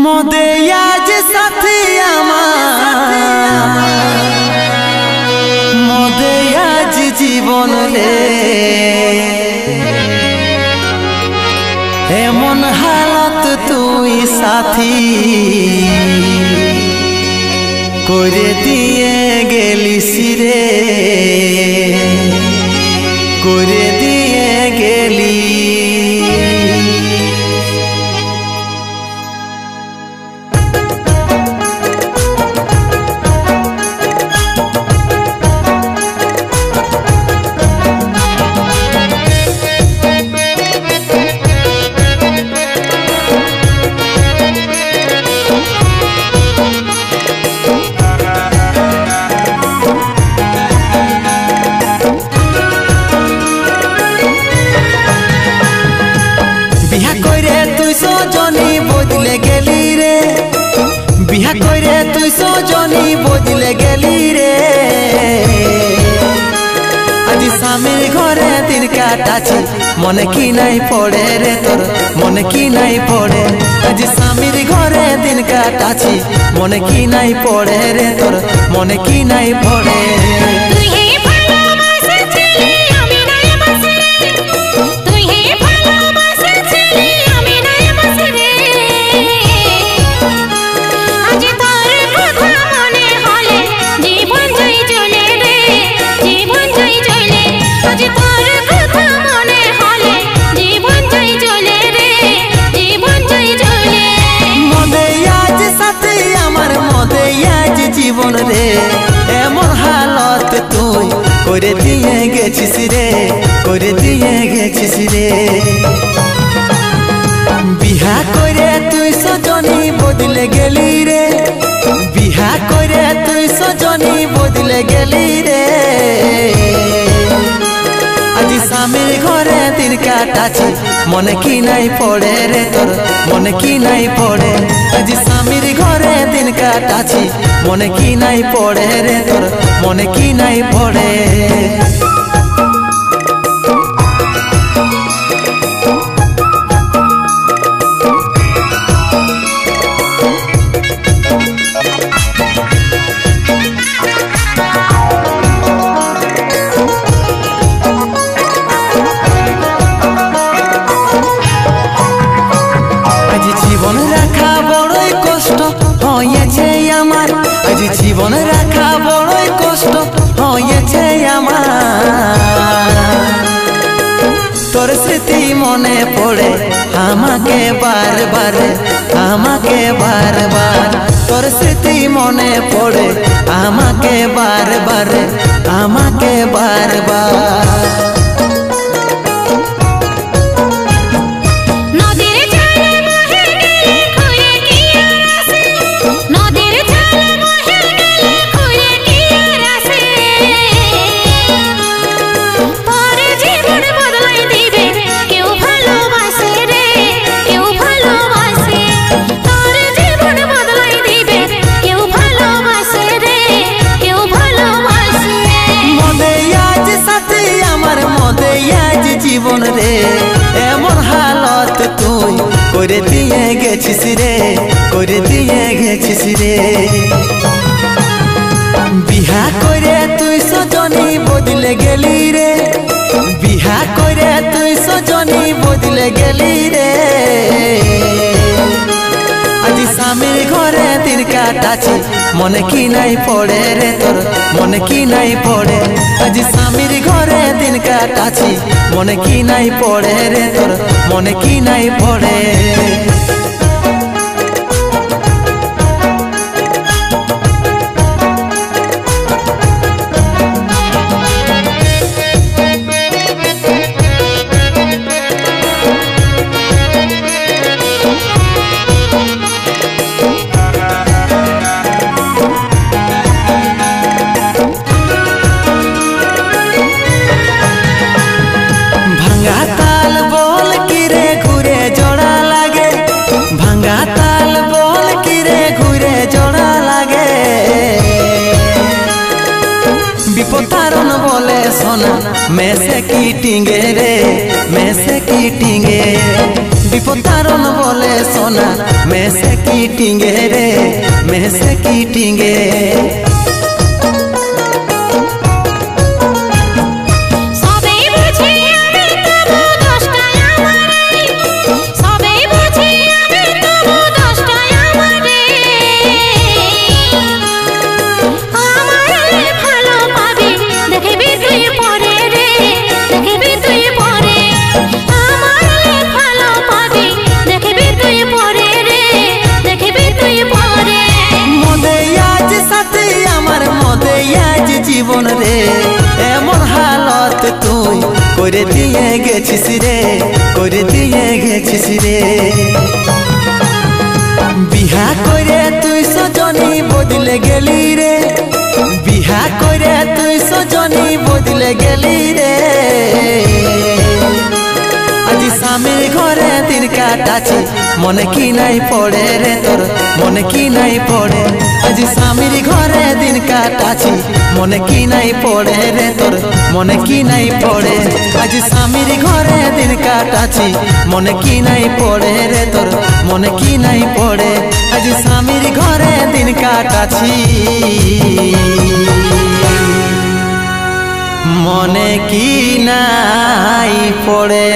मोदे आज साथिया मोदे आज जीवन ले एमन हालत तुई साथी करे दिए गेली सिरे करे दिए गेली। बिहा करे तुई सजनी बदले गेली रे आज स्वामीर घरे दिन काटाची मने की नहीं पड़े रे तोर मने की नहीं पड़े आज स्वामीर घरे दिन काटाची मने की नहीं पड़े रे तोर मने की नहीं पड़े। जीवन रे एमन हालत तुई करे दिए गेछिस रे करे दिए गेछिस रे बिहा करे तुई सजनी बदले गेली रे बिहा करे तुई सजनी बदले गेली रे आज स्वामीर घरे दिन काटाची मने की नहीं पड़े रे तोर मने की नहीं पड़े आज स्वामीर घरे दिन काटाची मने की नहीं पड़े रे तोर मने की नहीं पड़े। जीवन रखा बड़ई कष्ट हয়েছে আমার आज जीवन रखा बड़ई कष्ट हয়েছে আমার तोर स्मृति मने पड़े आमाके बार बार आमाके बार बार तोर स्मृति मने पड़े आमाके बार बार आमाके बार बार। जीवन रे एमन हालत तुई करे दिए गेछिस रे करे दिए गेछिस रे बिहा करे तुई सजनी बदले गेली रे बिहा करे तुई सजनी बदले गेली रे आज स्वामीर घरे दिन काटाची मने की नहीं पड़े रे तोर मने की नहीं पड़े आज स्वामीर घरे दिन काटाची मने की नहीं पड़े रे तोर मने की नहीं पड़े। विपतारन बोले सोना मैं से की टिंगे रे मैं से की टिंगे तारन बोले सोना मैं से की टिंगे रे मैं से की टिंगे জীবন রে এমন হালত তুই করে দিয়ে গেছিস রে করে দিয়ে গেছিস রে বিহা করে তুই সজনী বদলে গেলি রে বিহা করে তুই সজনী বদলে গেলি রে আজি স্বামীর ঘরে দিন কাটাছি মনে কি নাই পড়ে রে তোর মনে কি নাই পড়ে আজি স্বামীর ঘরে দিন কাটাছি মনে কি নাই পড়ে রে তোর মনে কি নাই পড়ে আজি স্বামীর ঘরে দিন কাটাছি মনে কি নাই পড়ে রে তোর মনে কি নাই পড়ে আজি স্বামীর ঘরে দিন কাটাছি মনে কি নাই পড়ে।